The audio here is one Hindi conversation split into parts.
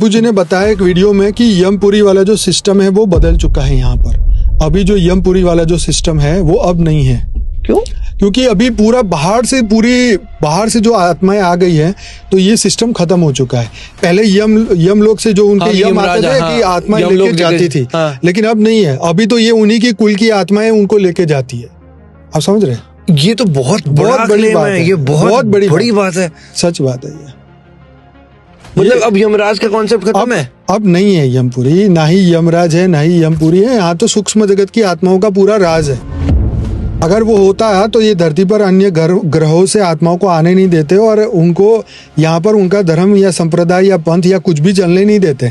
बापू जी ने बताया एक वीडियो में कि यमपुरी वाला जो सिस्टम है वो बदल चुका है यहाँ पर। अभी जो यमपुरी वाला जो सिस्टम है वो अब नहीं है। क्यों? क्योंकि अभी पूरा बाहर से जो आत्माएं आ गई है तो ये सिस्टम खत्म हो चुका है। पहले यम लोग से जो उनके यम आते थे कि आत्माएं लेके जाती थी, लेकिन अब नहीं है। अभी तो ये उन्हीं की कुल की आत्माएं उनको लेके जाती है। आप समझ रहे हैं? ये तो बहुत बड़ी बात है। ये बहुत बड़ी बात है। सच बात है ये। मतलब अब यमराज का कॉन्सेप्ट खत्म है? अब नहीं है यमपुरी, ना ही यमराज है ना ही यमपुरी है। यहाँ तो सूक्ष्म जगत की आत्माओं का पूरा राज है। अगर वो होता है तो ये धरती पर अन्य ग्रहों से आत्माओं को आने नहीं देते और उनको यहाँ पर उनका धर्म या संप्रदाय या पंथ या कुछ भी चलने नहीं देते।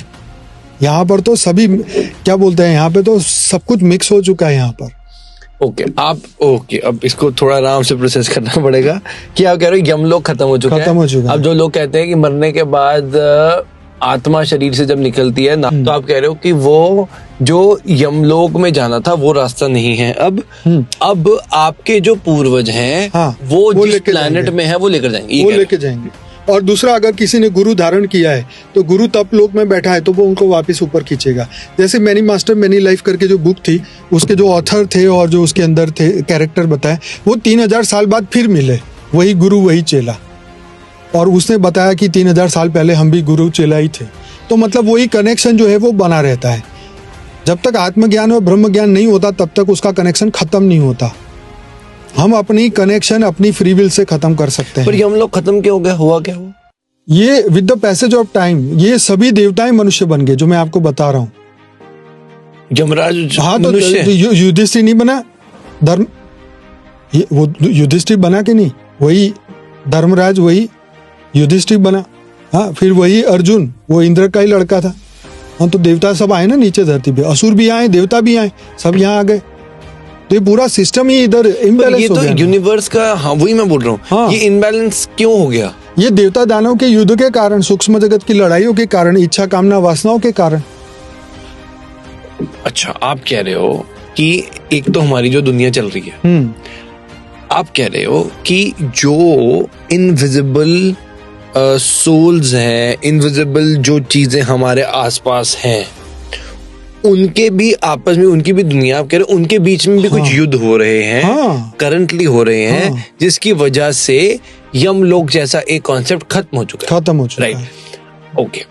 यहाँ पर तो सभी क्या बोलते हैं, यहाँ पे तो सब कुछ मिक्स हो चुका है यहाँ पर। ओके, अब इसको थोड़ा आराम से प्रोसेस करना पड़ेगा कि आप कह रहे हो यमलोक खत्म हो चुका है। अब जो लोग कहते हैं कि मरने के बाद आत्मा शरीर से जब निकलती है ना, तो आप कह रहे हो कि वो जो यमलोक में जाना था वो रास्ता नहीं है। अब आपके जो पूर्वज हैं, हाँ, वो जिस प्लैनेट में है वो लेकर जाएंगे। और दूसरा, अगर किसी ने गुरु धारण किया है तो गुरु तप लोक में बैठा है तो वो उनको वापस ऊपर खींचेगा। जैसे मैनी मास्टर मैनी लाइफ करके जो बुक थी, उसके जो ऑथर थे और जो उसके अंदर थे कैरेक्टर बताए, वो 3000 साल बाद फिर मिले, वही गुरु वही चेला। और उसने बताया कि 3000 साल पहले हम भी गुरु चेला ही थे। तो मतलब वही कनेक्शन जो है वो बना रहता है। जब तक आत्मज्ञान और ब्रह्म ज्ञान नहीं होता तब तक उसका कनेक्शन खत्म नहीं होता। हम अपनी कनेक्शन अपनी फ्री विल से खत्म कर सकते हैं। पर हम लोग खत्म क्यों हो गया? हुआ क्या? हुआ ये with the passage of time ये सभी देवताएं मनुष्य बन गए, जो मैं आपको बता रहा हूँ। यमराज, हाँ, तो युधिष्ठिर नहीं बना धर्म, वो युधिष्ठिर बना कि नहीं? वही धर्मराज, वही युधिष्ठिर बना। हाँ, फिर वही अर्जुन, वो इंद्र का ही लड़का था। हाँ, तो देवता सब आए ना नीचे धरती पे, असुर भी आए, देवता भी आए, सब यहाँ आ गए। तो ये पूरा सिस्टम ही इधर इम्बैलेंस हो गया। ये तो यूनिवर्स का, हाँ वही मैं बोल रहा हूँ। हाँ, ये इम्बैलेंस क्यों हो गया? ये देवता दानव के युद्ध के कारण, सूक्ष्म जगत की लड़ाइयों के कारण, इच्छा कामना वासनाओं के कारण। अच्छा, आप कह रहे हो कि एक तो हमारी जो दुनिया चल रही है, आप कह रहे हो कि जो इनविजिबल सोल्स हैं, इनविजिबल जो चीजें हमारे आसपास हैं, उनके भी आपस में, उनकी भी दुनिया, आप कह रहे हो उनके बीच में भी कुछ युद्ध हो रहे हैं, करंटली हो रहे हैं, जिसकी वजह से यमलोक जैसा एक कॉन्सेप्ट खत्म हो चुका है। Right, okay.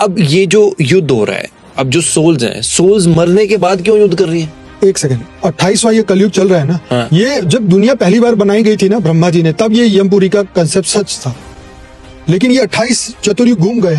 अब ये जो युद्ध हो रहा है, अब जो सोल्स हैं, सोल्स मरने के बाद क्यों युद्ध कर रही है? एक सेकंड, 28वां ये कलयुग चल रहा है ना। हाँ। ये जब दुनिया पहली बार बनाई गई थी ना ब्रह्मा जी ने, तब ये यमपुरी का कंसेप्ट सच था। लेकिन ये 28 चतुर्युग घूम गए।